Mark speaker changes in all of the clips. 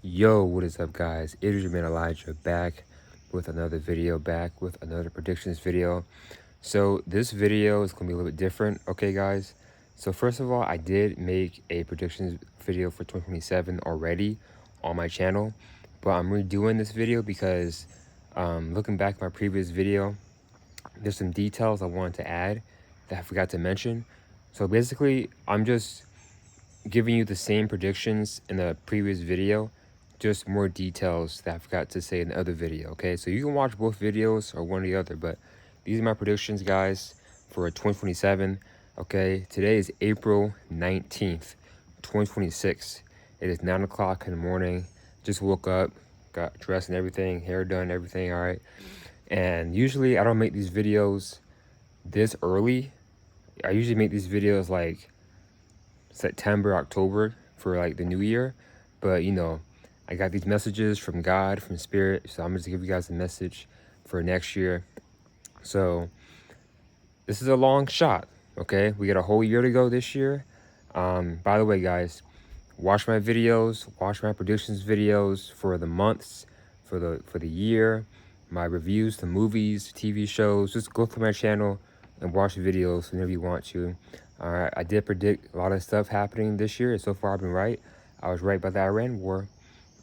Speaker 1: Yo, what is up, guys? It is your man Elijah back with another video, back with another predictions video. So this video is gonna be a little bit different, okay, guys? So first of all, I did make a predictions video for 2027 already on my channel, but I'm redoing this video because looking back at my previous video, there's some details I wanted to add that I forgot to mention. So basically, I'm just giving you the same predictions in the previous video, just more details that I forgot to say in the other video, okay? So you can watch both videos or one or the other, but these are my predictions, guys, for 2027, okay? Today is April 19th, 2026. It is 9 o'clock in the morning. Just woke up, got dressed and everything, hair done, everything, all right? And usually I don't make these videos this early. I usually make these videos like September, October for like the new year. But I got these messages from God, from Spirit. So I'm just gonna give you guys a message for next year. So this is a long shot, okay? We got a whole year to go this year. By the way, guys, watch my videos, watch my predictions videos for the months, for the year, my reviews, the movies, TV shows. Just go through my channel and watch the videos whenever you want to. All right, I did predict a lot of stuff happening this year, and so far I've been right. I was right about the Iran war.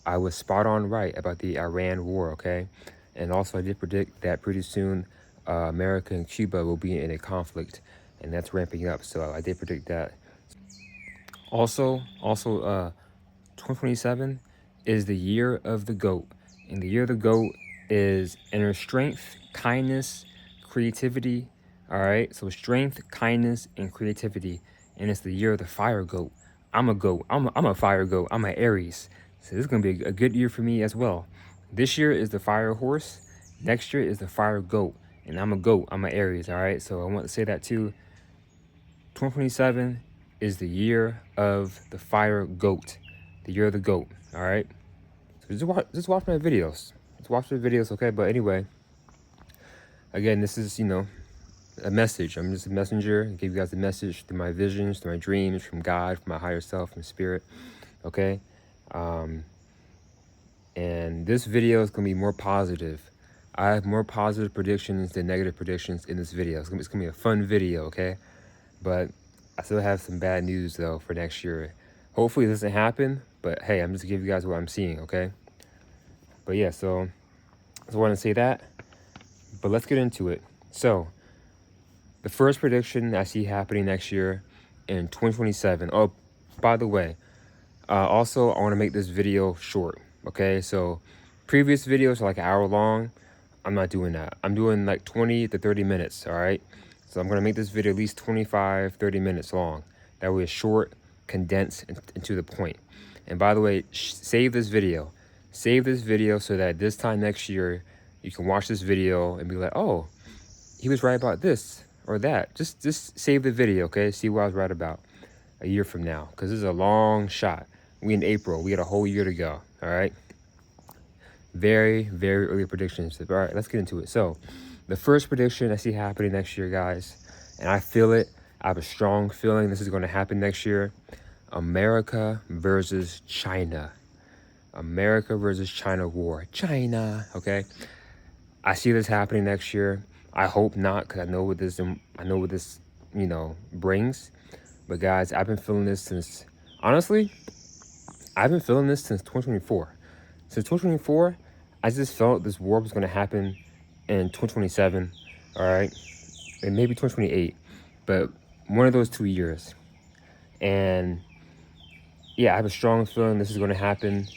Speaker 1: I was spot on right about the Iran war, okay? And also I did predict that pretty soon America and Cuba will be in a conflict, and that's ramping up. So I did predict that. Also, 2027 is the year of the GOAT. And the year of the GOAT is inner strength, kindness, creativity. All right, so strength, kindness, and creativity. And it's the year of the fire GOAT. I'm a GOAT. I'm a fire GOAT. I'm an Aries. So this is going to be a good year for me as well. This year is the fire horse. Next year is the fire GOAT. And I'm a GOAT. I'm an Aries. All right, so I want to say that too. 2027 is the year of the fire GOAT, the year of the GOAT. All right, so just watch my videos. Just watch the videos, okay? But anyway, again, this is a message. I'm just a messenger. I give you guys a message through my visions, through my dreams, from God, from my higher self, from Spirit. Okay, and this video is gonna be more positive. I have more positive predictions than negative predictions in this video. It's gonna be a fun video, okay? But I still have some bad news though for next year. Hopefully it doesn't happen, but hey, I'm just giving you guys what I'm seeing, okay? But yeah, so I just want to say that. But let's get into it. So the first prediction I see happening next year in 2027. Oh, by the way, also I want to make this video short, okay? So previous videos are like an hour long. I'm not doing that. I'm doing like 20 to 30 minutes, all right? So I'm going to make this video at least 25, 30 minutes long. That way it's short, condensed, and to the point. And by the way, save this video. Save this video so that this time next year, you can watch this video and be like, oh, he was right about this or that. Just save the video, okay? See what I was right about a year from now. Because this is a long shot. We in April. We got a whole year to go, all right? Very, very early predictions. All right, let's get into it. So the first prediction I see happening next year, guys, and I feel it. I have a strong feeling this is going to happen next year. America versus China. America versus China war. China, okay? I see this happening next year. I hope not, because I know what this brings. But guys, I've been feeling this since, honestly, I've been feeling this since 2024. Since 2024, I just felt this war was going to happen in 2027, all right? And maybe 2028, but one of those 2 years. And yeah, I have a strong feeling this is going to happen.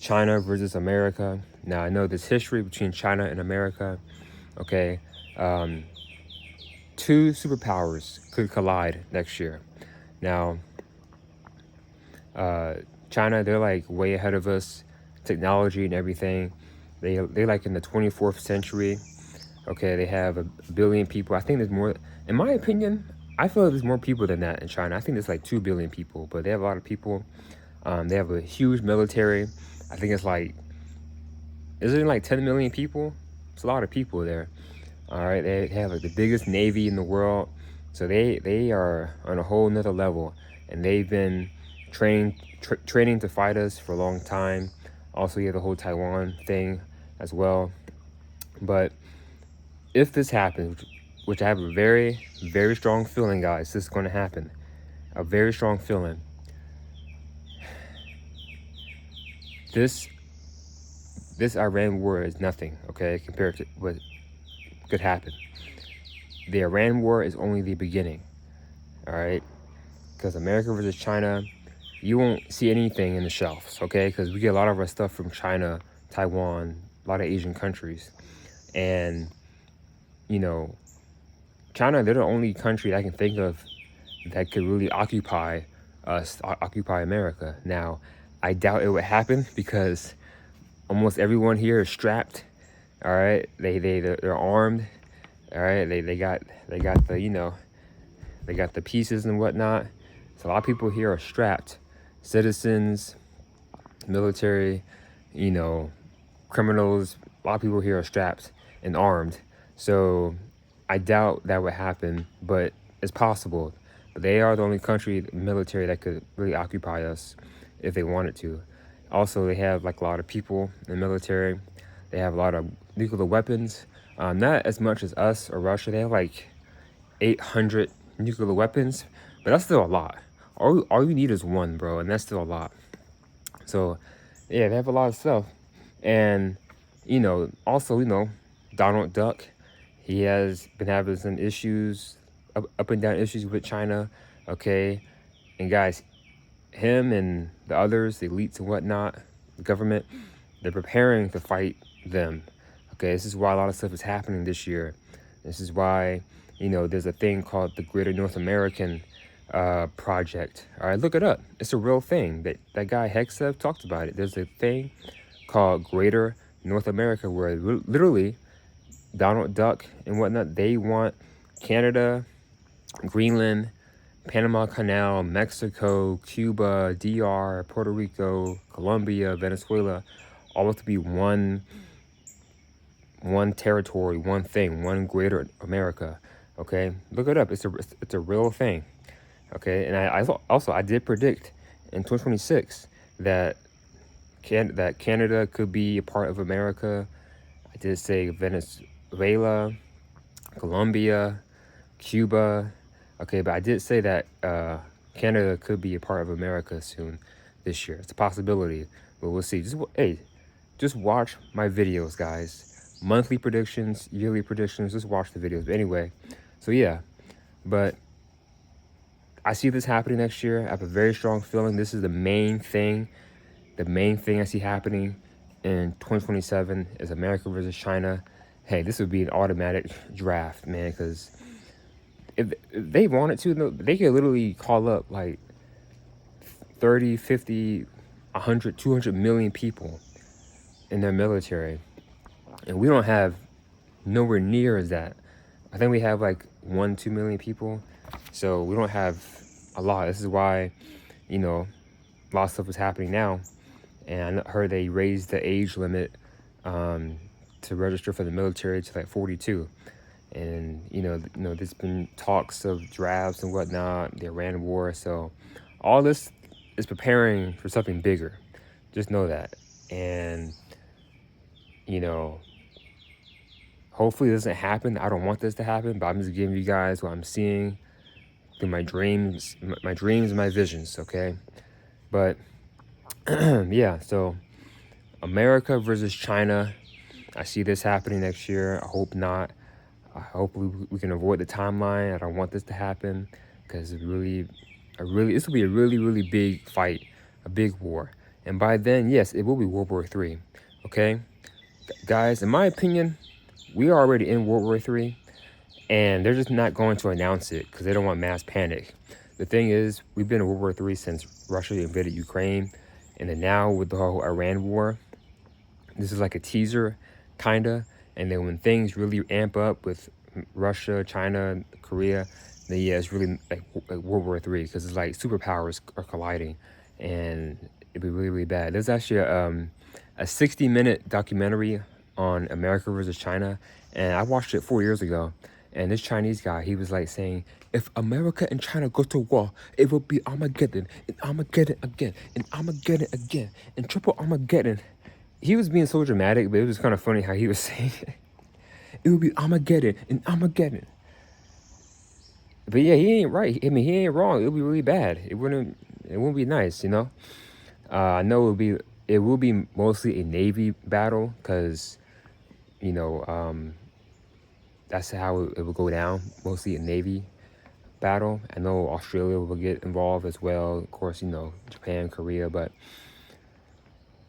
Speaker 1: China versus America. Now, I know there's history between China and America, okay? Two superpowers could collide next year. Now, China, they're like way ahead of us, technology and everything. They like in the 24th century. Okay, they have a billion people. I think there's more, in my opinion, I feel like there's more people than that in China. I think there's like 2 billion people, but they have a lot of people. They have a huge military. I think it's like, is it like 10 million people? It's a lot of people there. All right, they have like the biggest navy in the world. So they are on a whole nother level, and they've been training to fight us for a long time. Also, you have the whole Taiwan thing as well. But if this happens, which I have a very, very strong feeling, guys, this is going to happen. A very strong feeling. This Iran war is nothing, okay, compared to what could happen. The Iran war is only the beginning, all right? Because America versus China, you won't see anything in the shelves, okay? Because we get a lot of our stuff from China, Taiwan, a lot of Asian countries. And, you know, China, they're the only country I can think of that could really occupy us, occupy America. Now, I doubt it would happen because almost everyone here is strapped. All right, they're armed. All right, they got the, you know, they got the pieces and whatnot. So a lot of people here are strapped. Citizens, military, you know, criminals. A lot of people here are strapped and armed. So I doubt that would happen, but it's possible. But they are the only country, military, that could really occupy us if they wanted to. Also, they have like a lot of people in the military. They have a lot of nuclear weapons. Not as much as us or Russia. They have like 800 nuclear weapons, but that's still a lot. All you need is one, bro, and that's still a lot. So, yeah, they have a lot of stuff. And, you know, also, you know, Donald Duck, he has been having some issues, up and down issues with China, okay? And guys, him and the others, the elites and whatnot, the government, they're preparing to fight them, okay? This is why a lot of stuff is happening this year. This is why, you know, there's a thing called the Greater North American Project. All right, look it up. It's a real thing. That guy Hegseth talked about it. There's a thing called Greater North America where literally Donald Duck and whatnot, they want Canada, Greenland, Panama Canal, Mexico, Cuba, DR, Puerto Rico, Colombia, Venezuela, all to be one territory, one thing, one Greater America. Okay, look it up. It's a real thing. Okay, and I did predict in 2026 that Canada could be a part of America. I did say Venezuela, Colombia, Cuba. Okay, but I did say that Canada could be a part of America soon this year. It's a possibility, but we'll see. Just watch my videos, guys. Monthly predictions, yearly predictions. Just watch the videos. But anyway, so yeah, but I see this happening next year. I have a very strong feeling this is the main thing. The main thing I see happening in 2027 is America versus China. Hey, this would be an automatic draft, man, because if they wanted to, they could literally call up like 30, 50, 100, 200 million people in their military. And we don't have nowhere near as that. I think we have like 1-2 million people. So we don't have a lot. This is why, you know, a lot of stuff is happening now. And I heard they raised the age limit to register for the military to like 42. And, you know, there's been talks of drafts and whatnot, the Iran war. So all this is preparing for something bigger. Just know that. And, you know, hopefully it doesn't happen. I don't want this to happen, but I'm just giving you guys what I'm seeing through my dreams, my visions, okay? But, yeah, so America versus China. I see this happening next year. I hope not. Hopefully we can avoid the timeline. I don't want this to happen because this will be a really big fight, a big war. And by then, yes, it will be World War III, okay? Guys, in my opinion, we are already in World War III, and they're just not going to announce it because they don't want mass panic. The thing is, we've been in World War III since Russia invaded Ukraine, and then now with the whole Iran war, this is like a teaser, kinda. And then when things really amp up with Russia, China, Korea, then yeah, it's really like World War III because it's like superpowers are colliding, and it'd be really bad. There's actually a 60-minute documentary on America versus China, and I watched it 4 years ago. And this Chinese guy, he was like saying, if America and China go to war, it will be Armageddon, and Armageddon again, and Armageddon again, and triple Armageddon. he was being so dramatic, but it was kind of funny how he was saying it. It would be Armageddon and Armageddon. But yeah, he ain't right. I mean, he ain't wrong. It would be really bad. It wouldn't be nice, you know. I know it will be mostly a Navy battle because you know that's how it will go down. Mostly a Navy battle. I know Australia will get involved as well. Of course, you know, Japan, Korea, but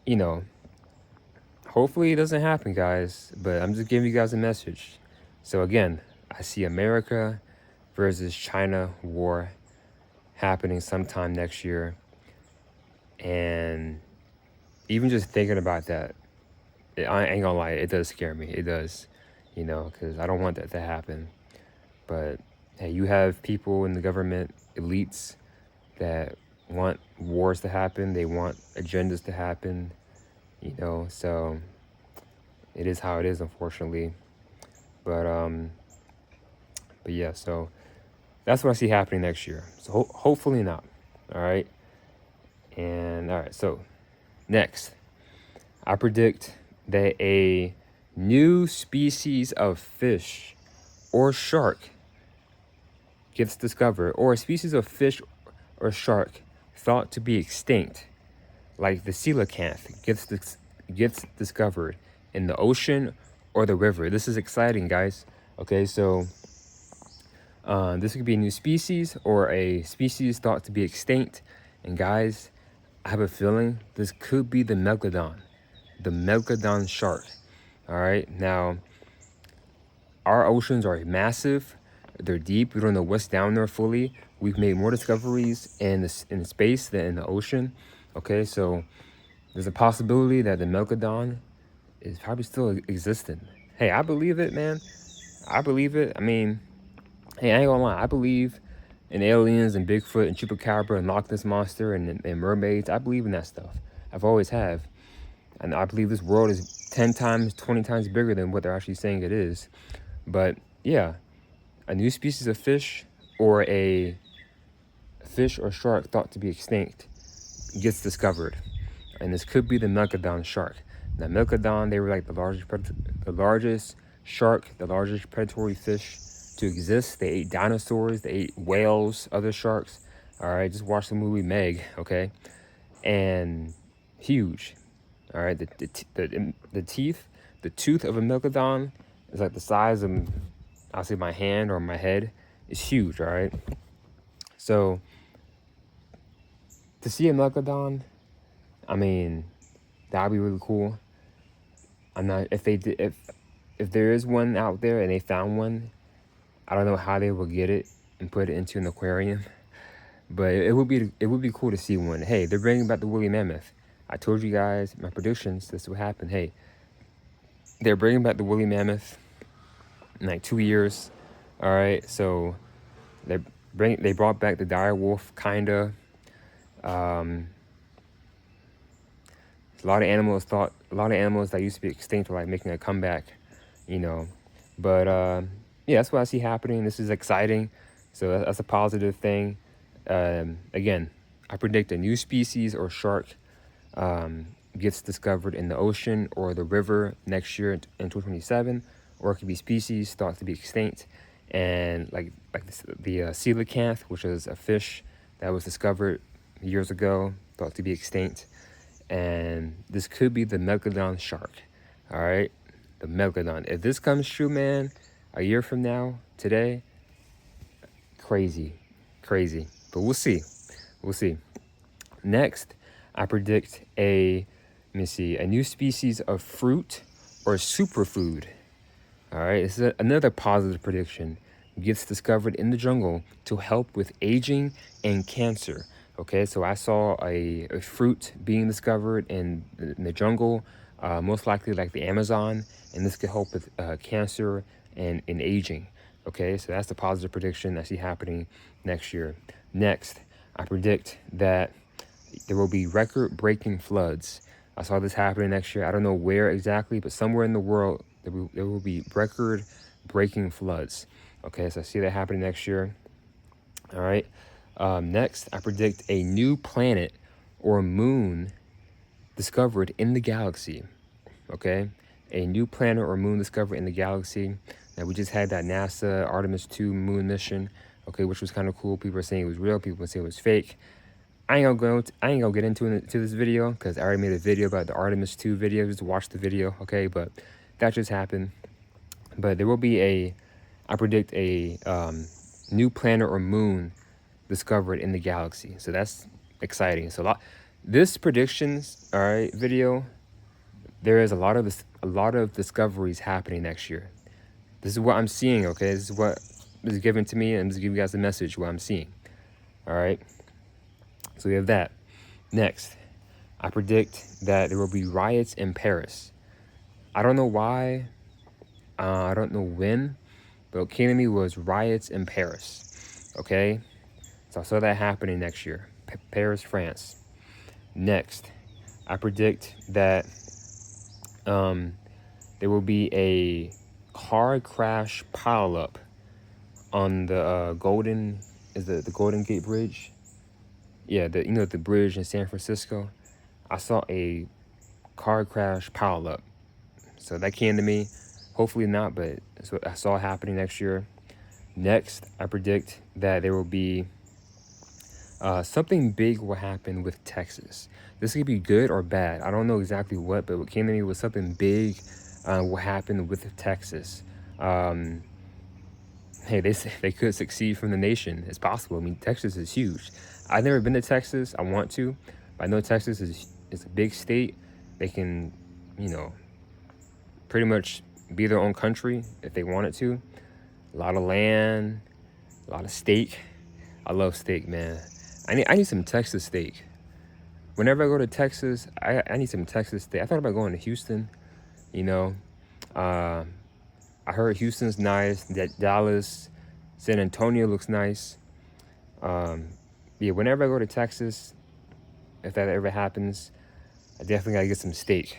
Speaker 1: you know, hopefully it doesn't happen, guys. But I'm just giving you guys a message. So again, I see America versus China war happening sometime next year. And even just thinking about that, I ain't gonna lie, it does scare me. It does, you know, because I don't want that to happen. But hey, you have people in the government, elites, that want wars to happen. They want agendas to happen, you know. So it is how it is, unfortunately. But yeah. So that's what I see happening next year. So hopefully not. All right. And all right. So next, I predict that a new species of fish or shark gets discovered, or a species of fish or shark thought to be extinct, like the coelacanth, gets discovered in the ocean or the river. This is exciting, guys. Okay, so this could be a new species or a species thought to be extinct. And guys, I have a feeling this could be the Megalodon shark. All right, now our oceans are massive. They're deep. We don't know what's down there fully. We've made more discoveries in space than in the ocean. Okay, so there's a possibility that the Megalodon is probably still existent. Hey, I believe it, man. I believe it. I mean, hey, I ain't gonna lie. I believe in aliens and Bigfoot and Chupacabra and Loch Ness Monster and mermaids. I believe in that stuff. I've always have. And I believe this world is 10 times, 20 times bigger than what they're actually saying it is. But yeah, a new species of fish or a fish or shark thought to be extinct gets discovered. And this could be the Megalodon shark. Now, Megalodon, they were like the largest shark, the largest predatory fish to exist. They ate dinosaurs, they ate whales, other sharks. All right, just watch the movie Meg, okay? And huge. All right, the teeth, the tooth of a Megalodon is like the size of, I'll say, my hand or my head. It's huge, all right? So to see a Megalodon, I mean, that'd be really cool. I'm not, if they did, if there is one out there and they found one, I don't know how they will get it and put it into an aquarium, but it would be cool to see one. Hey, they're bringing back the woolly mammoth. I told you guys my predictions. This will happen. Hey, they're bringing back the woolly mammoth in like 2 years. All right, so they brought back the dire wolf, kinda. A lot of animals that used to be extinct are like making a comeback, you know. But yeah, that's what I see happening. This is exciting, so that's a positive thing. Again, I predict a new species or shark gets discovered in the ocean or the river next year in 2027, or it could be species thought to be extinct, and like the coelacanth, which is a fish that was discovered years ago, thought to be extinct. And this could be the Megalodon shark. All right, the Megalodon. If this comes true, man, a year from now, today, crazy. But we'll see. Next, I predict a new species of fruit or superfood. All right, this is another positive prediction. Gets discovered in the jungle to help with aging and cancer. Okay, so I saw a fruit being discovered in the jungle, most likely like the Amazon, and this could help with cancer and aging. Okay, so that's the positive prediction I see happening next year. Next, I predict that there will be record-breaking floods. I saw this happening next year. I don't know where exactly, but somewhere in the world there will be record-breaking floods. Okay, so I see that happening next year. All right. Next, I predict a new planet or moon discovered in the galaxy. okay? A new planet or moon discovered in the galaxy. Now, we just had that NASA Artemis 2 moon mission, okay, which was kind of cool. People were saying it was real. People were saying it was fake. I ain't gonna get into this video because I already made a video about the Artemis 2 video. Just watch the video, okay? But that just happened. But there will be I predict a new planet or moon discovered in the galaxy. So that's exciting. So this predictions, all right, video, there is a lot of discoveries happening next year. This is what I'm seeing, okay? This is what is given to me, and I'm just giving you guys a message what I'm seeing. All right. So we have that. Next, I predict that there will be riots in Paris. I don't know why. I don't know when, but what came to me was riots in Paris. Okay. So I saw that happening next year. Paris, France. Next, I predict that there will be a car crash pileup on the the Golden Gate Bridge. Yeah, the bridge in San Francisco. I saw a car crash pileup. So that came to me. Hopefully not, but that's what I saw happening next year. Next, I predict that there will be something big will happen with Texas. This could be good or bad. I don't know exactly what, but what came to me was something big will happen with Texas. Hey, they could succeed from the nation. It's possible. I mean, Texas is huge. I've never been to Texas. I want to. But I know Texas is a big state. They can, pretty much be their own country if they wanted to. A lot of land, a lot of steak. I love steak, man. I need some Texas steak. Whenever I go to Texas, I need some Texas steak. I thought about going to Houston, I heard Houston's nice, that Dallas, San Antonio looks nice. Yeah, whenever I go to Texas, if that ever happens, I definitely gotta get some steak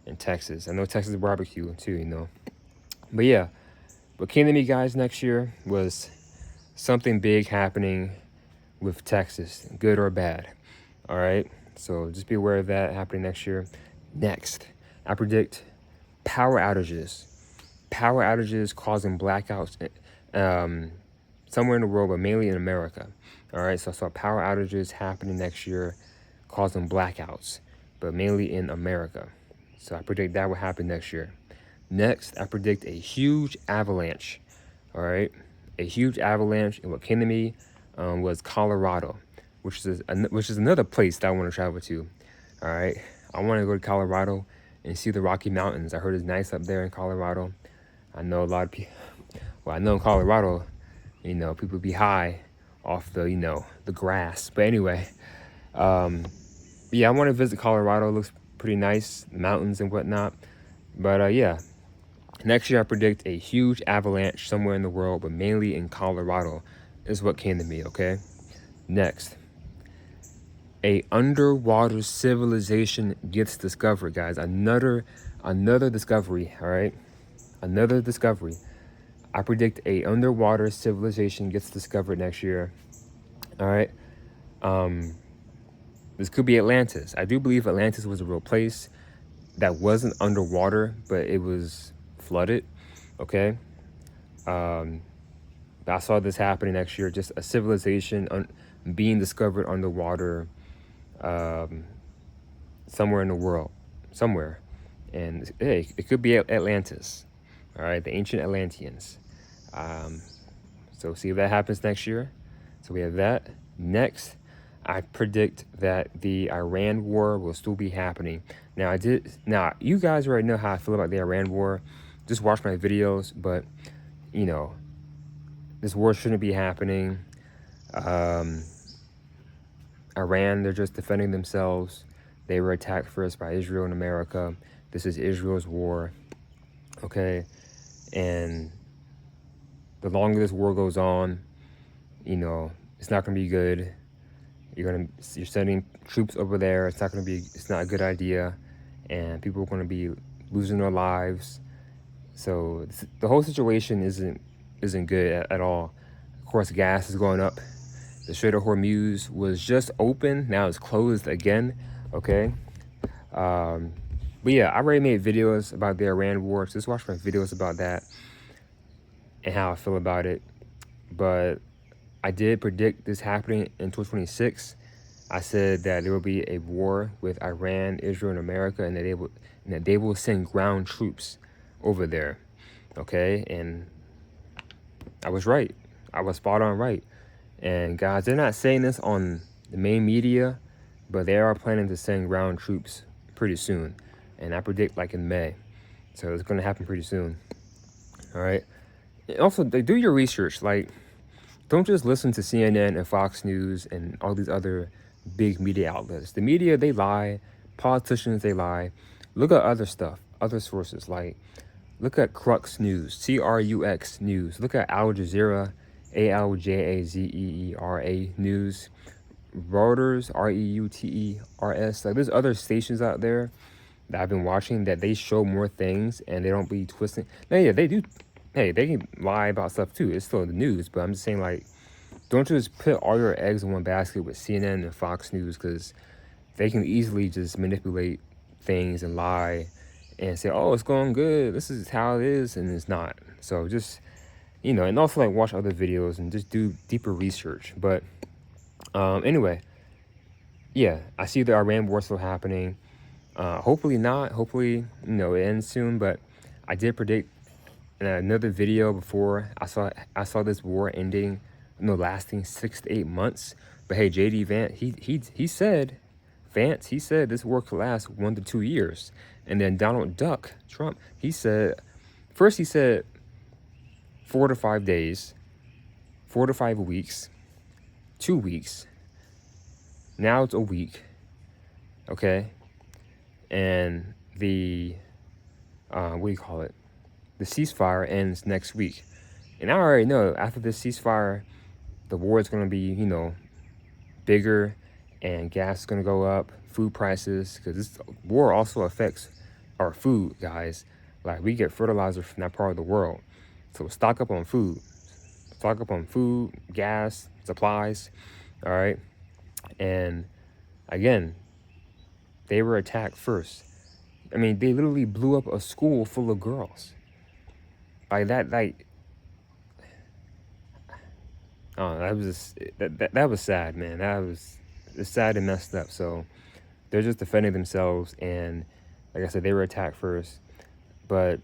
Speaker 1: in Texas. I know Texas barbecue too, But yeah, what came to me, guys, next year was something big happening with Texas, good or bad. All right, so just be aware of that happening next year. Next, I predict power outages. Power outages causing blackouts somewhere in the world, but mainly in America. All right, so I saw power outages happening next year causing blackouts, but mainly in America. So I predict that will happen next year. Next, I predict a huge avalanche. All right, a huge avalanche. And what came to me was Colorado, which is another place that I want to travel to. All right, I want to go to Colorado and see the Rocky Mountains. I heard it's nice up there in Colorado. I know a lot of people. Well, I know in Colorado, people be high off the grass. But anyway, yeah, I want to visit Colorado. It looks pretty nice, mountains and whatnot. But yeah, next year I predict a huge avalanche somewhere in the world, but mainly in Colorado is what came to me, okay? Next, a underwater civilization gets discovered, guys. Another discovery, all right? Another discovery. I predict a underwater civilization gets discovered next year. All right. This could be Atlantis. I do believe Atlantis was a real place that wasn't underwater, but it was flooded. Okay. I saw this happening next year. Just a civilization being discovered underwater, somewhere in the world, somewhere, and hey, it could be Atlantis. All right, the ancient Atlanteans. So see if that happens next year. So we have that. Next, I predict that the Iran war will still be happening. Now, you guys already know how I feel about the Iran war. Just watch my videos, but, this war shouldn't be happening. Iran, they're just defending themselves. They were attacked first by Israel and America. This is Israel's war, okay? And the longer this war goes on, it's not going to be good. You're sending troops over there. It's not a good idea. And people are going to be losing their lives. So the whole situation isn't good at all. Of course, gas is going up. The Strait of Hormuz was just open. Now it's closed again, okay? But yeah, I already made videos about the Iran war. So just watch my videos about that and how I feel about it. But I did predict this happening in 2026. I said that there will be a war with Iran, Israel, and America, and that they will send ground troops over there. Okay, and I was right. I was spot on right. And guys, they're not saying this on the main media, but they are planning to send ground troops pretty soon. And I predict like in May. So it's going to happen pretty soon. All right. And also, they do your research. Like, don't just listen to CNN and Fox News and all these other big media outlets. The media, they lie. Politicians, they lie. Look at other stuff, other sources. Like, look at Crux News, CRUX News. Look at Al Jazeera, ALJAZEERA News. Reuters, REUTERS. Like, there's other stations out there that I've been watching that they show more things and they don't be twisting. Now, yeah, they do. Hey, they can lie about stuff too. It's still in the news, but I'm just saying, like, don't just put all your eggs in one basket with CNN and Fox News, because they can easily just manipulate things and lie and say, oh, it's going good, this is how it is, and it's not. So just, and also like watch other videos and just do deeper research. But anyway, yeah, I see the Iran war still happening. Hopefully not. Hopefully, it ends soon. But I did predict in another video before I saw this war ending, lasting 6 to 8 months. But hey, JD Vance, he said, he said this war could last 1 to 2 years. And then Donald Duck Trump, he said 4 to 5 days, 4 to 5 weeks, 2 weeks. Now it's a week. Okay. And the what do you call it? The ceasefire ends next week. And I already know after this ceasefire, the war is going to be, bigger, and gas is going to go up, food prices, because this war also affects our food, guys. Like, we get fertilizer from that part of the world. So stock up on food. Stock up on food, gas, supplies, all right? And again, they were attacked first. I mean, they literally blew up a school full of girls. Like that, that was just, that was sad, man. That was sad and messed up. So they're just defending themselves, and like I said, they were attacked first. But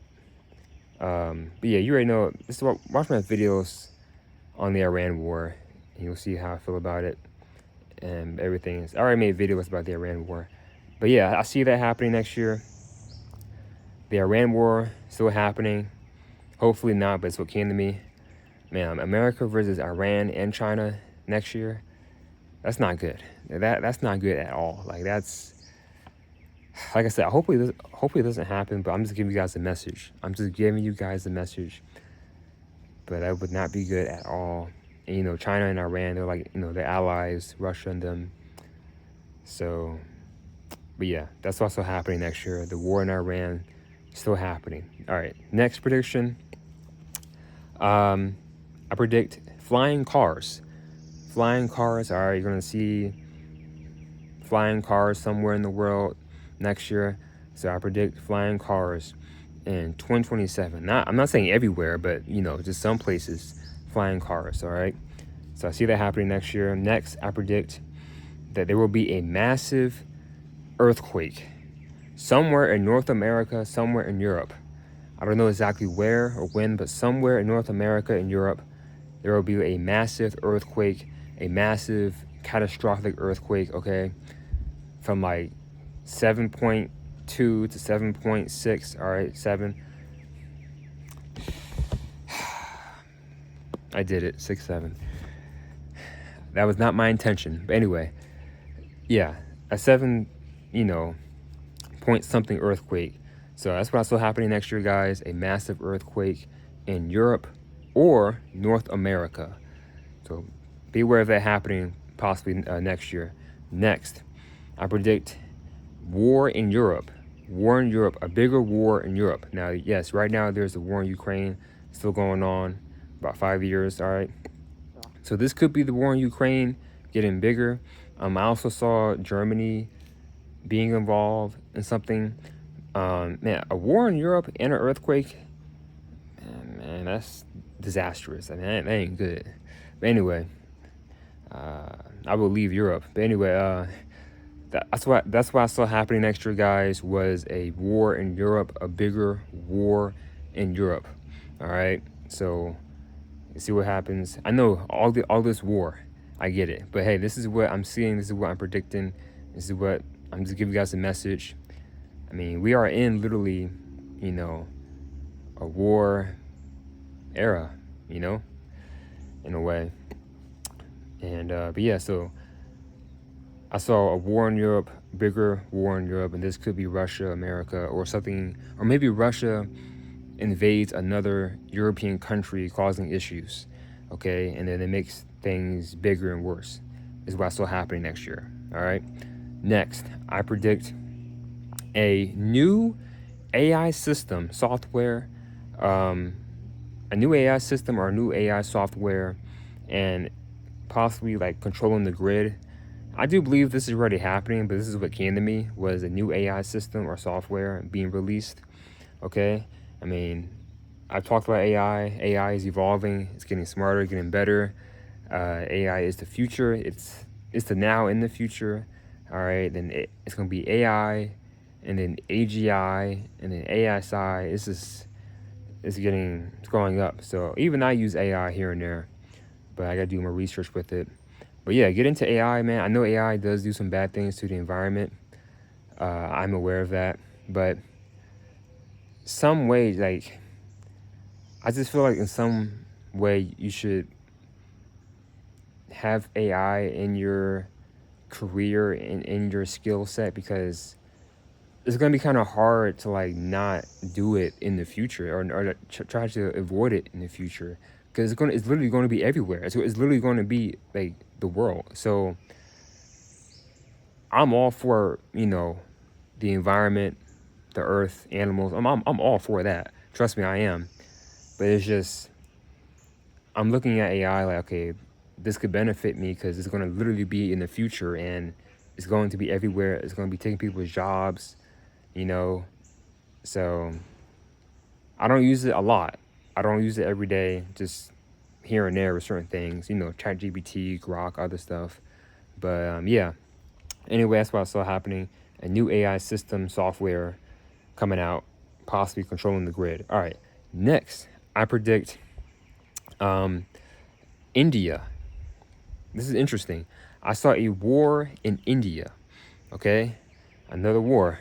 Speaker 1: yeah, you already know. Just watch my videos on the Iran war, and you'll see how I feel about it and everything. I already made videos about the Iran war. But yeah, I see that happening next year. The Iran war still happening. Hopefully not, but it's what came to me. Man, America versus Iran and China next year. That's not good. That's not good at all. Like, that's, like I said, hopefully it doesn't happen, but I'm just giving you guys a message. I'm just giving you guys a message. But that would not be good at all. And, China and Iran, they're like, they're allies, Russia and them. So, but yeah, that's also happening next year. The war in Iran still happening. All right, next prediction. I predict flying cars. Flying cars. All right, you're going to see flying cars somewhere in the world next year. So I predict flying cars in 2027. I'm not saying everywhere, but, just some places, flying cars, all right? So I see that happening next year. Next, I predict that there will be a massive earthquake somewhere in North America, somewhere in Europe. I don't know exactly where or when, but somewhere in North America and Europe, there will be a massive earthquake, a massive catastrophic earthquake, okay? From like 7.2 to 7.6, all right, 7. I did it, 6, 7. That was not my intention, but anyway, yeah, a 7, point something earthquake. So that's what's still happening next year, guys. A massive earthquake in Europe or North America. So be aware of that happening possibly next year. Next, I predict war in Europe. War in Europe, a bigger war in Europe. Now, yes, right now there's a war in Ukraine still going on, about 5 years, all right? So this could be the war in Ukraine getting bigger. I also saw Germany being involved in something. Man, a war in Europe and an earthquake, man, that's disastrous. I mean, that ain't good. But anyway, I will leave Europe. But anyway, that's what I saw happening next year, guys. Was a war in Europe, a bigger war in Europe. All right, so you see what happens. I know all this war, I get it, but hey, this is what I'm seeing. This is what I'm predicting. This is what I'm just giving you guys a message. I mean, we are in literally, you know, a war era, you know, in a way. And but yeah, so I saw a war in Europe, bigger war in Europe, and this could be Russia, America, or something, or maybe Russia invades another European country, causing issues, okay, and then it makes things bigger and worse. Is what I saw happening next year. All right. Next, I predict a new AI system software, a new AI system or a new AI software, and possibly like controlling the grid. I do believe this is already happening, but this is what came to me, was a new AI system or software being released. Okay, I mean, I've talked about AI. AI is evolving. It's getting smarter, getting better. AI is the future. It's the now in the future. All right, then it's gonna be AI, and then AGI, and then ASI. It's growing up. So even I use AI here and there, but I gotta do more research with it. But yeah, get into AI, man. I know AI does do some bad things to the environment. I'm aware of that, but some way, like, I just feel like in some way you should have AI in your career and in your skill set, because it's gonna be kind of hard to like not do it in the future, or try to avoid it in the future, because it's literally going to be everywhere. It's literally going to be like the world. So I'm all for, you know, the environment, the earth, animals. I'm all for that. Trust me, I am. But it's just, I'm looking at AI like, okay, this could benefit me because it's going to literally be in the future, and it's going to be everywhere. It's going to be taking people's jobs, you know. So I don't use it a lot. I don't use it every day, just here and there with certain things, you know, ChatGPT, Grok, other stuff. But yeah, anyway, that's what I saw happening. A new AI system software coming out, possibly controlling the grid. All right, next, I predict India. This is interesting. I saw a war in India. Okay, another war.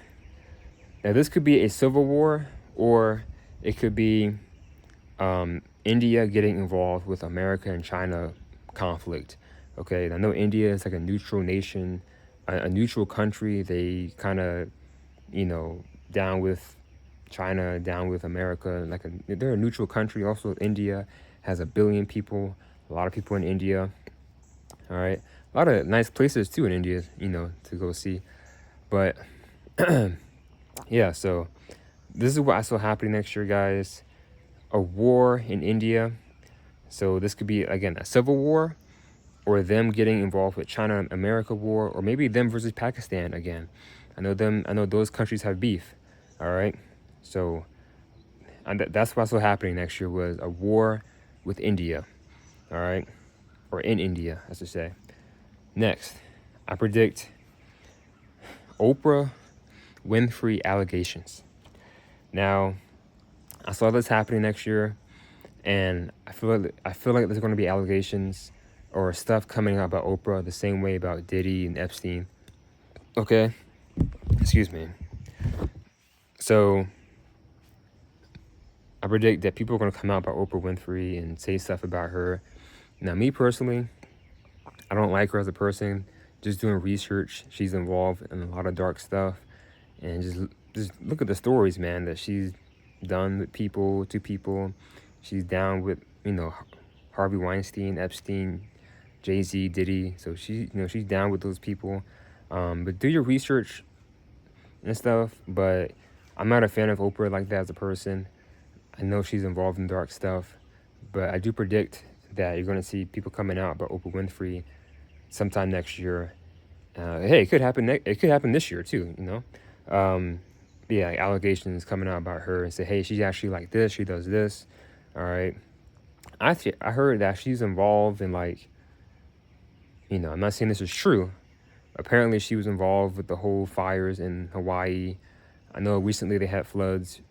Speaker 1: Now this could be a civil war, or it could be India getting involved with America and China conflict. Okay, I know India is like a neutral nation, a neutral country. They kind of, you know, down with China, down with America. They're a neutral country. Also, India has 1 billion people. A lot of people in India. All right, a lot of nice places too in India, you know, to go see. But yeah, so this is what I saw happening next year, guys. A war in India. So this could be, again, a civil war, or them getting involved with China America war, or maybe them versus Pakistan again. I know those countries have beef. All right, so that's what's happening next year, was a war with India. All right, or in India, as to say. Next, I predict Oprah Winfrey allegations. Now, I saw this happening next year, and I feel like there's going to be allegations or stuff coming out about Oprah the same way about Diddy and Epstein. Okay, excuse me. So I predict that people are going to come out about Oprah Winfrey and say stuff about her. Now, me personally, I don't like her as a person. Just doing research, she's involved in a lot of dark stuff, and just look at the stories, man, that she's done with people, to people. She's down with, you know, Harvey Weinstein, Epstein, Jay-Z, Diddy. So she's down with those people. But do your research and stuff. But I'm not a fan of Oprah like that as a person. I know she's involved in dark stuff, but I do predict that you're going to see people coming out about Oprah Winfrey sometime next year. Hey, it could happen. It could happen this year too, you know. yeah, like allegations coming out about her and say, hey, she's actually like this, she does this. All right. I heard that she's involved in like, I'm not saying this is true. Apparently she was involved with the whole fires in Hawaii. I know recently they had floods,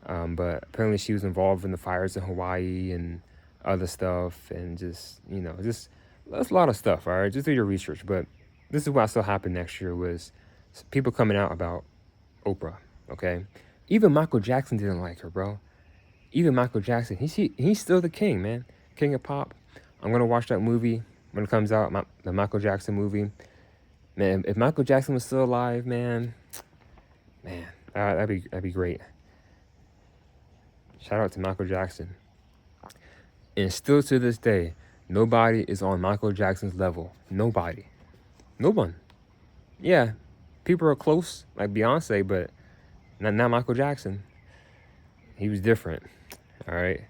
Speaker 1: but apparently she was involved in the fires in Hawaii and other stuff, and just that's a lot of stuff. All right, just do your research. But this is what I saw happen next year was people coming out about Oprah. Okay, even Michael Jackson didn't like her, bro. Even Michael Jackson, he's still the king, man, king of pop. I'm gonna watch that movie when it comes out, the Michael Jackson movie. Man, if Michael Jackson was still alive, man, that'd be great. Shout out to Michael Jackson. And still to this day, nobody is on Michael Jackson's level. Nobody. No one. Yeah, people are close, like Beyonce, but not Michael Jackson. He was different. All right.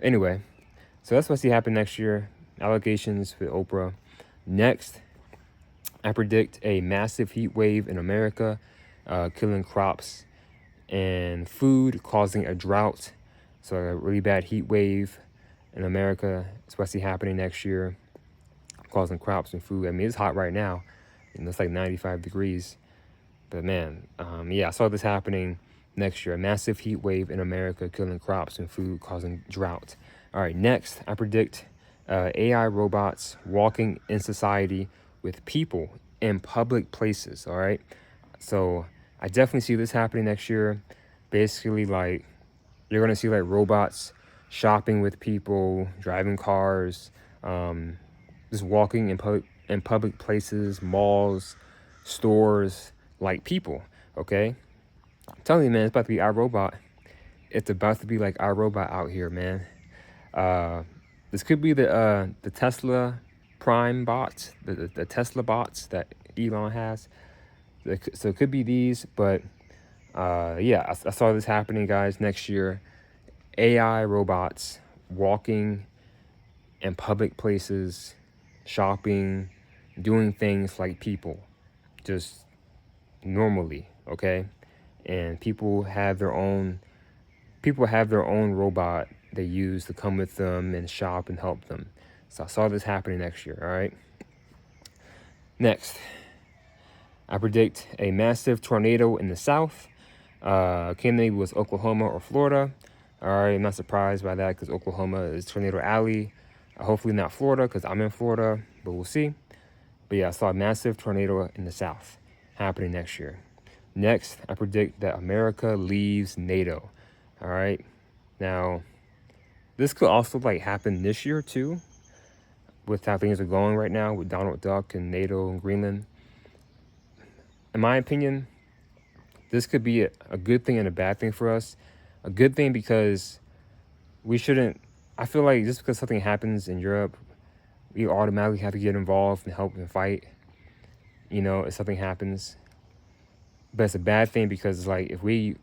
Speaker 1: Anyway, so that's what's to happen next year. Allegations with Oprah. Next, I predict a massive heat wave in America, killing crops and food, causing a drought. So a really bad heat wave in America, especially happening next year, causing crops and food. I mean, it's hot right now. It's like 95 degrees. But man, yeah, I saw this happening next year. A massive heat wave in America, killing crops and food, causing drought. All right, next, I predict AI robots walking in society with people in public places. All right, so I definitely see this happening next year. Basically, like, you're gonna see like robots shopping with people, driving cars, just walking in public places, malls, stores, like people. Okay, I'm telling you, man, it's about to be iRobot. It's about to be like iRobot out here, man. This could be the Tesla Prime bots, the Tesla bots that Elon has. So it could be these, but yeah, I saw this happening, guys, next year. AI robots walking in public places, shopping, doing things like people, just normally, okay? And people have their own robot they use to come with them and shop and help them. So I saw this happening next year, all right? Next, I predict a massive tornado in the south. Kennedy was Oklahoma or Florida. All right, I'm not surprised by that because Oklahoma is Tornado Alley. Hopefully not Florida because I'm in Florida, but we'll see. But yeah, I saw a massive tornado in the south happening next year. Next, I predict that America leaves NATO. All right. Now, this could also like happen this year too, with how things are going right now with Donald Duck and NATO and Greenland. In my opinion, this could be a good thing and a bad thing for us. A good thing because we shouldn't, I feel like just because something happens in Europe, we automatically have to get involved and help and fight, if something happens. But it's a bad thing because like if we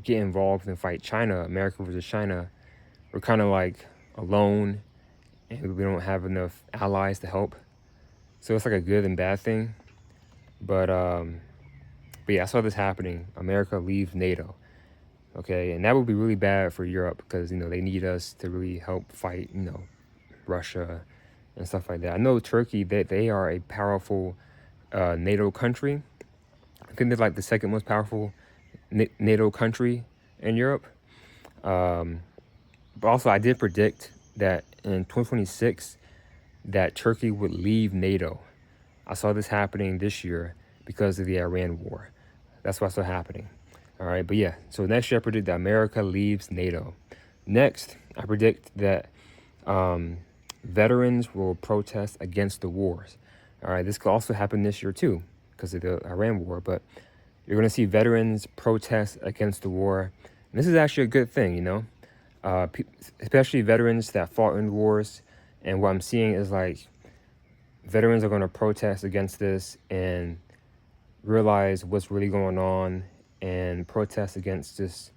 Speaker 1: get involved and fight China, America versus China, we're kind of like alone and we don't have enough allies to help. So it's like a good and bad thing. But yeah, I saw this happening. America leaves NATO. Okay, and that would be really bad for Europe because, they need us to really help fight, Russia and stuff like that. I know Turkey, they are a powerful NATO country. I think they're like the second most powerful NATO country in Europe. But also, I did predict that in 2026 that Turkey would leave NATO. I saw this happening this year because of the Iran war. That's what's happening. All right, but yeah, so next year I predict that America leaves NATO. Next, I predict that veterans will protest against the wars. All right, this could also happen this year too because of the Iran war, but you're going to see veterans protest against the war. And this is actually a good thing, especially veterans that fought in wars. And what I'm seeing is like veterans are going to protest against this and realize what's really going on and protest against just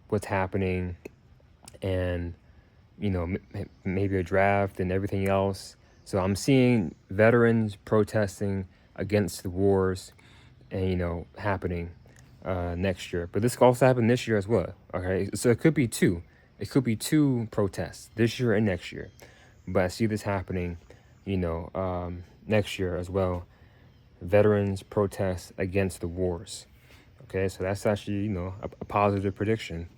Speaker 1: what's happening and, maybe a draft and everything else. So I'm seeing veterans protesting against the wars and, happening. next year. But this could also happen this year as well. Okay, so it could be two. It could be two protests this year and next year. But I see this happening, next year as well. Veterans protest against the wars. Okay, so that's actually, a positive prediction.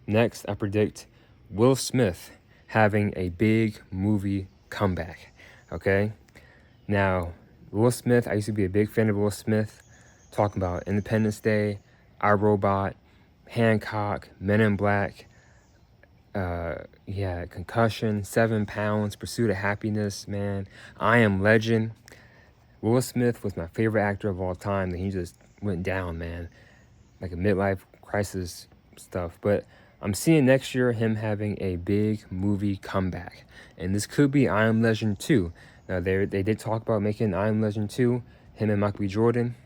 Speaker 1: Next, I predict Will Smith having a big movie comeback. Okay, now Will Smith, I used to be a big fan of Will Smith, talking about Independence Day, I, Robot, Hancock, Men in Black, Concussion, 7 Pounds, Pursuit of Happiness, man, I Am Legend. Will Smith was my favorite actor of all time, and he just went down, man, like a midlife crisis stuff. But I'm seeing next year him having a big movie comeback, and this could be I Am Legend 2. Now, they did talk about making I Am Legend 2, him and Michael B. Jordan.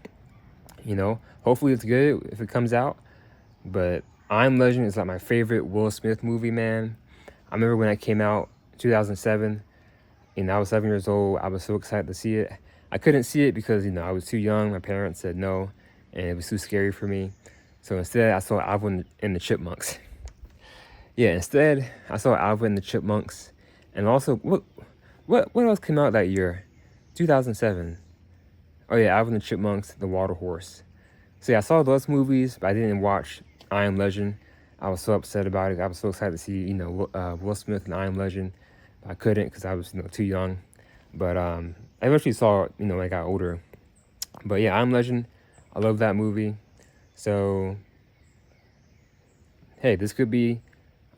Speaker 1: Hopefully it's good if it comes out. But I Am Legend is like my favorite Will Smith movie, man. I remember when it came out, 2007, and I was 7 years old. I was so excited to see it. I couldn't see it because, I was too young. My parents said no, and it was too scary for me. So instead, I saw Alvin and the Chipmunks. Instead, I saw Alvin and the Chipmunks. And also, what else came out that year? 2007. Oh yeah, Alvin and the Chipmunks, The Water Horse. So yeah, I saw those movies, but I didn't watch I Am Legend. I was so upset about it. I was so excited to see, Will Smith and I Am Legend. I couldn't because I was, too young. But I eventually saw it, when I got older. But yeah, I Am Legend, I love that movie. So, hey, this could be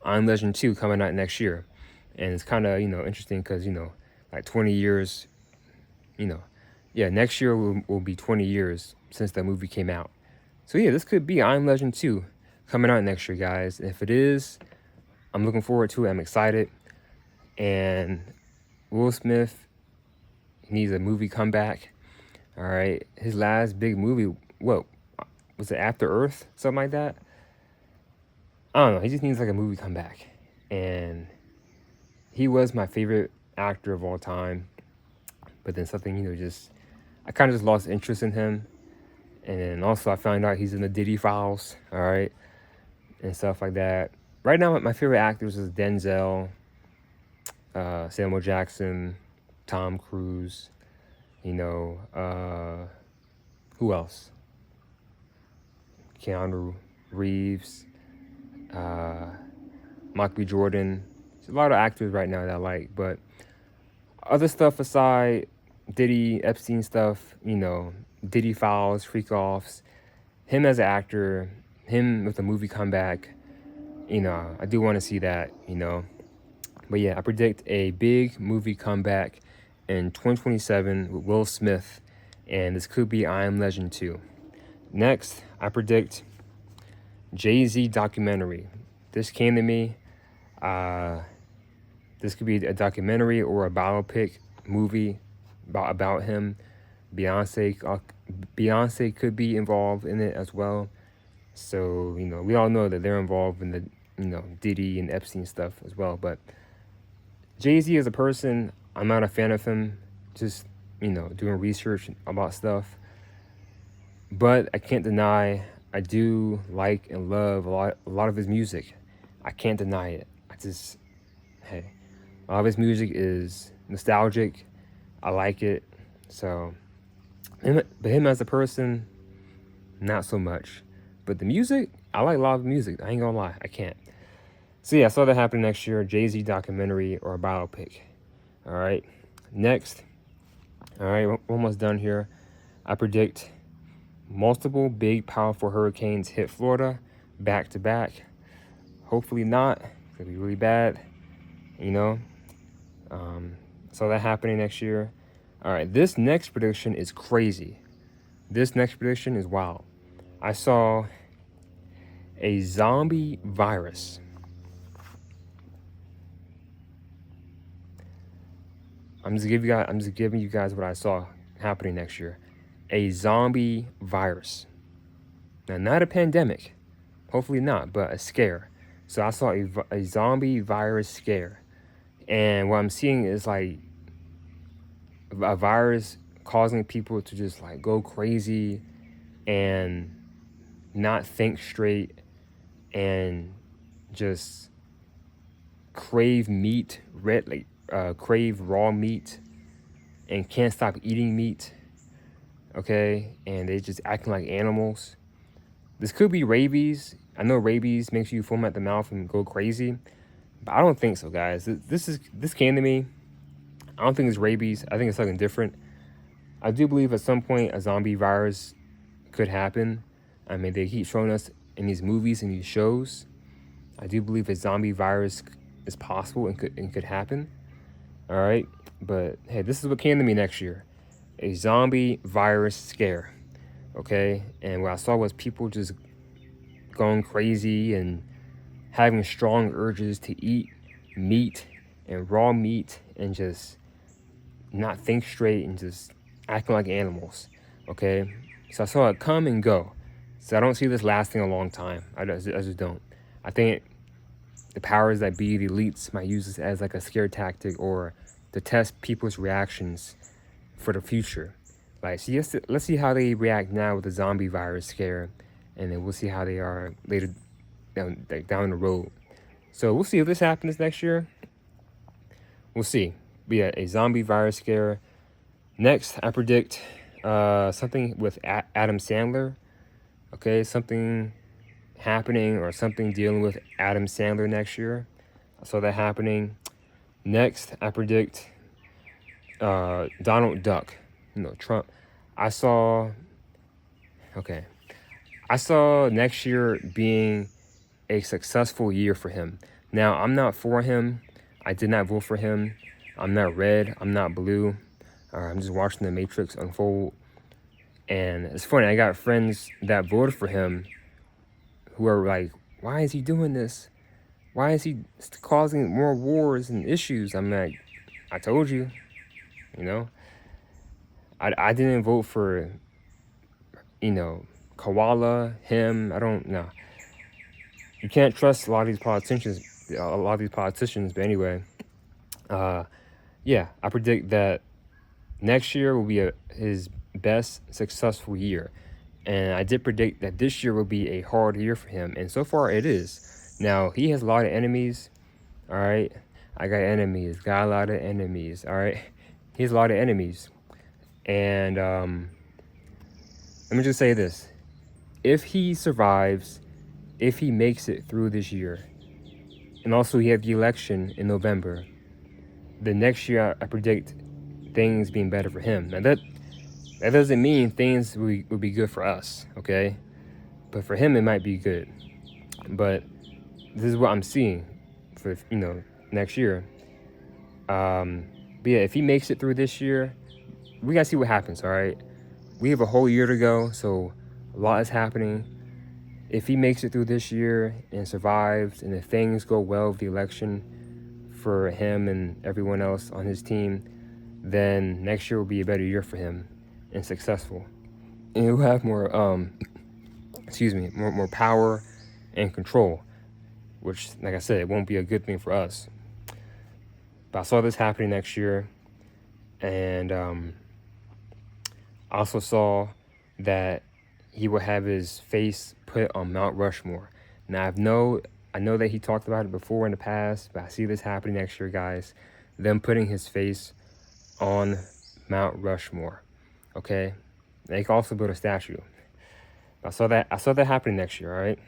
Speaker 1: I Am Legend 2 coming out next year. And it's kind of, interesting because, like 20 years, next year will be 20 years since that movie came out. So yeah, this could be I Am Legend 2 coming out next year, guys. If it is, I'm looking forward to it. I'm excited. And Will Smith needs a movie comeback. All right. His last big movie, what was it, After Earth? Something like that. I don't know. He just needs like a movie comeback. And he was my favorite actor of all time. But then something, I kind of just lost interest in him. And then also I found out he's in the Diddy Files, all right, and stuff like that. Right now, my favorite actors is Denzel, Samuel Jackson, Tom Cruise, who else? Keanu Reeves, Michael B. Jordan. There's a lot of actors right now that I like, but other stuff aside, Diddy, Epstein stuff, Diddy Files, Freak Offs, him as an actor, him with a movie comeback, I do want to see that, But yeah, I predict a big movie comeback in 2027 with Will Smith, and this could be I Am Legend 2. Next, I predict Jay-Z documentary. This came to me. This could be a documentary or a biopic movie about him. Beyonce could be involved in it as well. So, we all know that they're involved in the, Diddy and Epstein stuff as well. But Jay-Z as a person, I'm not a fan of him. Just, doing research about stuff. But I can't deny I do like and love a lot of his music. I can't deny it. A lot of his music is nostalgic. I like it. So, but him as a person, not so much. But the music, I like a lot of music. I ain't gonna lie, I can't. So yeah, I saw that happen next year. Jay-Z documentary or a biopic. All right, next. All right, we're almost done here. I predict multiple big, powerful hurricanes hit Florida back to back. Hopefully not. It's gonna be really bad. Saw that happening next year. All right, this next prediction is crazy. This next prediction is wild. I saw a zombie virus. I'm just giving you guys what I saw happening next year. A zombie virus. Now, not a pandemic. Hopefully not, but a scare. So I saw a zombie virus scare. And what I'm seeing is like a virus causing people to just like go crazy and not think straight and just crave meat, crave raw meat and can't stop eating meat, okay? And they just acting like animals. This could be rabies. I know rabies makes you foam at the mouth and go crazy, but I don't think so, guys. This came to me. I don't think it's rabies. I think it's something different. I do believe at some point a zombie virus could happen. I mean, they keep showing us in these movies and these shows. I do believe a zombie virus is possible and could happen. All right, but hey, this is what came to me next year: a zombie virus scare. Okay, and what I saw was people just going crazy and having strong urges to eat meat and raw meat and just not think straight and just acting like animals. Okay, so I saw it come and go. So I don't see this lasting a long time. I just don't. I think the powers that be, the elites, might use this as like a scare tactic or to test people's reactions for the future. Like, so let's see how they react now with the zombie virus scare, and then we'll see how they are later down the road. So we'll see if this happens next year. We'll see. But yeah, a zombie virus scare. Next, I predict something with Adam Sandler. Okay, something happening or something dealing with Adam Sandler next year. I saw that happening. Next, I predict Donald Duck. Trump. I saw next year being a successful year for him. Now, I'm not for him. I did not vote for him. I'm not red. I'm not blue. I'm just watching the Matrix unfold. And it's funny, I got friends that voted for him who are like, why is he doing this? Why is he causing more wars and issues? I'm like, I told you, I didn't vote for, Koala, him. I don't know. You can't trust a lot of these politicians. But anyway, yeah, I predict that next year will be his best successful year. And I did predict that this year will be a hard year for him. And so far it is. Now, he has a lot of enemies. All right. I got enemies. Got a lot of enemies. All right. He has a lot of enemies. And let me just say this. If he survives, if he makes it through this year, and also he had the election in November, the next year I predict things being better for him. Now that doesn't mean things will be good for us, okay? But for him, it might be good. But this is what I'm seeing for, next year. But yeah, if he makes it through this year, we gotta see what happens, all right? We have a whole year to go, so a lot is happening. If he makes it through this year and survives, and if things go well with the election for him and everyone else on his team, then next year will be a better year for him and successful. And he'll have more, more power and control, which, like I said, it won't be a good thing for us. But I saw this happening next year, and I also saw that he will have his face put on Mount Rushmore. Now, I know that he talked about it before in the past, but I see this happening next year, guys. Them putting his face on Mount Rushmore. Okay? They can also build a statue. I saw that happening next year, all right?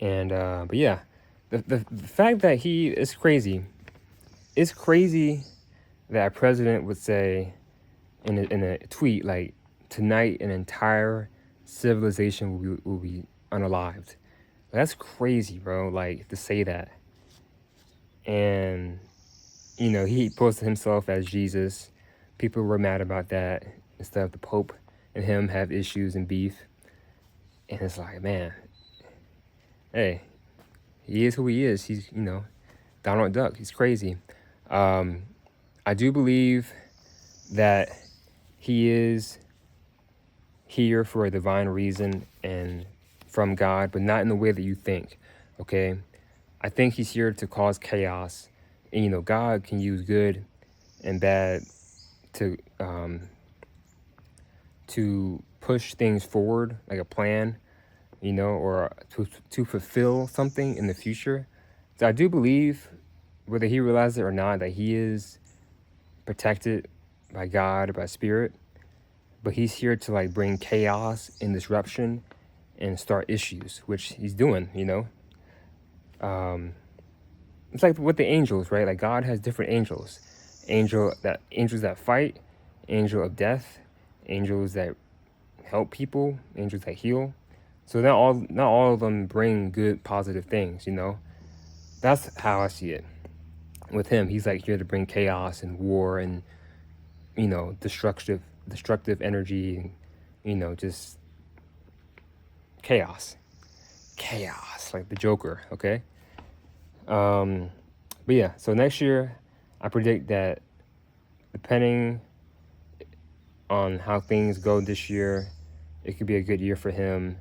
Speaker 1: And but yeah, the fact that it's crazy. It's crazy that a president would say in a tweet like, tonight an entire civilization will be unalived. That's crazy, bro. Like, to say that. And he posted himself as Jesus. People were mad about that and stuff. The Pope and him have issues and beef. And it's like, man, hey, he is who he is. He's, Donald Duck. He's crazy. I do believe that he is here for a divine reason and from God, but not in the way that you think, okay? I think he's here to cause chaos. And, God can use good and bad to to push things forward, like a plan, you know, or to fulfill something in the future. So I do believe, whether he realizes it or not, that he is protected by God, by spirit, but he's here to like bring chaos and disruption and start issues, which he's doing, you know. It's like with the angels, right? Like God has different angels. Angels that fight, angel of death, angels that help people, angels that heal. So not all of them bring good, positive things, you know. That's how I see it. With him, he's like here to bring chaos and war and, you know, destructive energy and, you know, just chaos, like the Joker. Okay. But yeah, so next year, I predict that, depending on how things go this year, it could be a good year for him,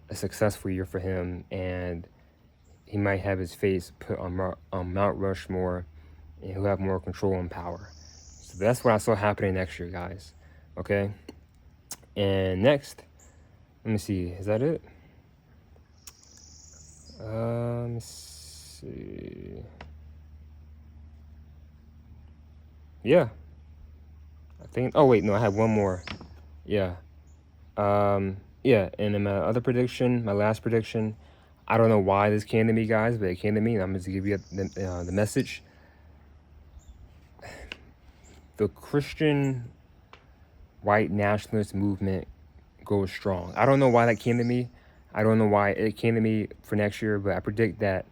Speaker 1: a successful year for him, and he might have his face put on Mount Rushmore, and he'll have more control and power. So that's what I saw happening next year, guys. Okay? And next, let me see, is that it? Let me see. Yeah. I think, oh wait, no, I have one more. Yeah. Yeah, and then my other prediction, my last prediction, I don't know why this came to me, guys, but it came to me, and I'm going to give you the message. The Christian white nationalist movement goes strong. I don't know why that came to me. I don't know why it came to me for next year, but I predict that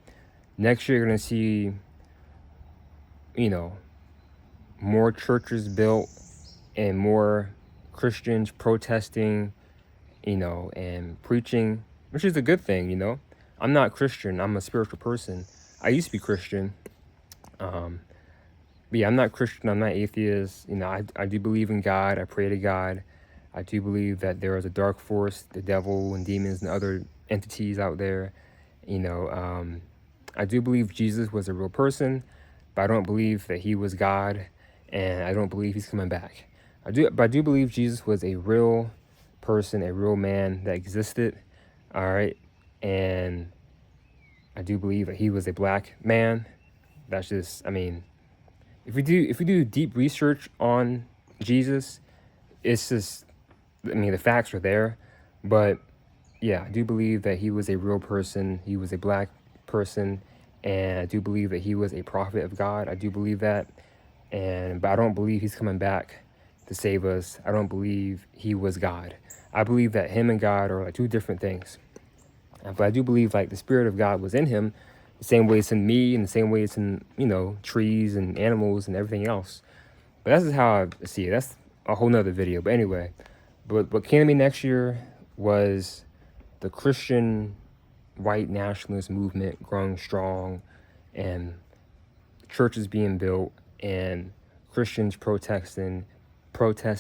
Speaker 1: next year you're going to see, you know, more churches built and more Christians protesting, you know, and preaching, which is a good thing, you know. I'm not Christian. I'm a spiritual person. I used to be Christian. But yeah, I'm not Christian. I'm not atheist. You know, I do believe in God. I pray to God. I do believe that there is a dark force, the devil and demons and other entities out there. You know, I do believe Jesus was a real person, but I don't believe that he was God, and I don't believe he's coming back. But I do believe Jesus was a real person, a real man that existed. All right, and I do believe that he was a black man. That's just, I mean, if we do deep research on Jesus, it's just, I mean, the facts are there. But yeah, I do believe that he was a real person. He was a black person, and I do believe that he was a prophet of God. I do believe that, but I don't believe he's coming back to save us. I don't believe he was God. I believe that him and God are like two different things. But I do believe like the Spirit of God was in him, the same way it's in me, and the same way it's in, you know, trees and animals and everything else. But that's just how I see it. That's a whole nother video. But anyway, but what came to me next year was the Christian white nationalist movement growing strong, and churches being built, and Christians protesting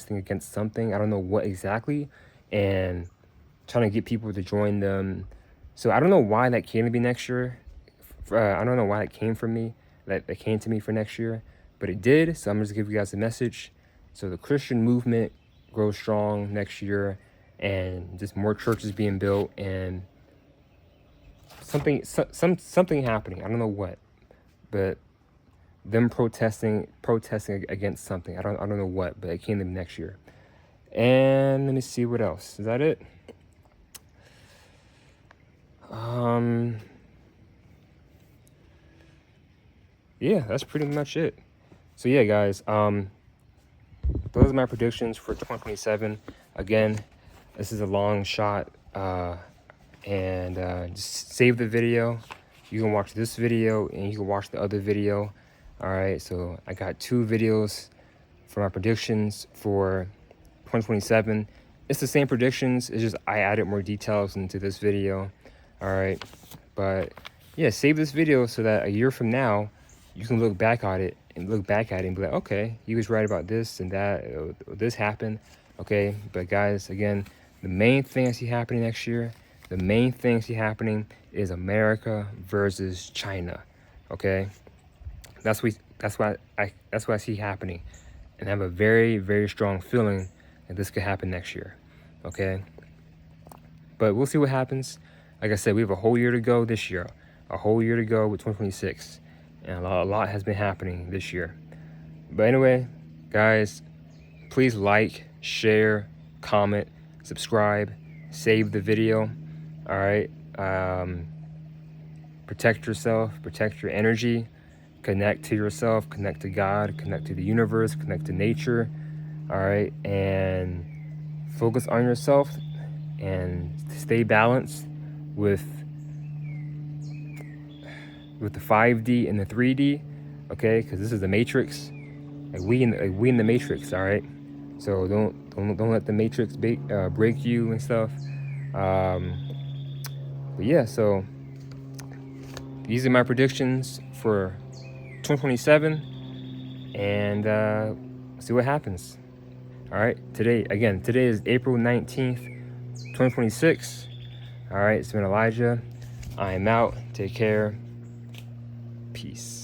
Speaker 1: against something. I don't know what exactly, and trying to get people to join them. So I don't know why that came to me next year. I don't know why it came from me, that came to me for next year, but it did. So I'm just give you guys a message. So the Christian movement grows strong next year, and just more churches being built, and something happening. I don't know what, but them protesting against something. I don't know what, but it came to me next year. And let me see what else. Is that it? Yeah, that's pretty much it. So yeah, guys, those are my predictions for 2027. Again, this is a long shot, and just save the video. You can watch this video, and you can watch the other video. All right, so I got 2 videos for my predictions for 2027. It's the same predictions, it's just I added more details into this video. All right, but yeah, save this video so that a year from now you can look back at it and be like, okay, he was right about this and that, this happened. Okay, but guys, again, the main thing I see happening next year, is America versus China. Okay, that's what I see happening. and I have a very, very strong feeling that this could happen next year, okay? But we'll see what happens. Like I said, we have a whole year to go this year, a whole year to go with 2026, and a lot has been happening this year. But anyway, guys, please like, share, comment, subscribe, save the video, all right? Protect yourself, protect your energy, connect to yourself, connect to God, connect to the universe, connect to nature, all right? And focus on yourself and stay balanced with the 5D and the 3D, okay? Because this is the Matrix. Like we in the Matrix, all right? So don't let the Matrix break you and stuff. But yeah, so these are my predictions for 2027, and see what happens. All right, today is April 19th, 2026. All right, it's been Elijah. I am out. Take care. Peace.